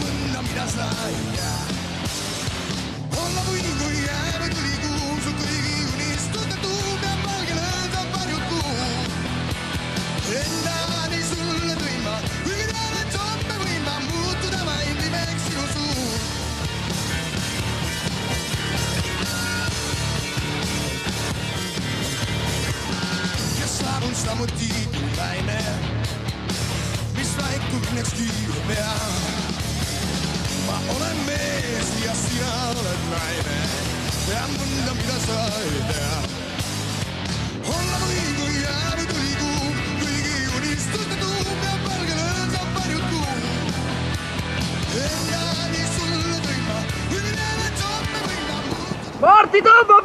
mõnda, mida sa ei tea. Olla võin, kui jääb tulikuum, su kõigi unistuste tuum ja valge lõõsab varjud kuum. Endani sulle tõin ma, kuigi tean, et homme võin ma muutuda vaid nimeks sinu suur. Ja saabun samuti tullaine, mis vaikub õnneks kiire pea. Ma olen mees ja sina oled naine ja mõnda, mida sa ei tea. Olla võin, kui jääb tulikuum, kuigi unistuste tuum ja valge lõõsab varjud kuum. Endani sulle tõin ma, kuigi tean, et homme võin ma muutuda. Martti, tõmba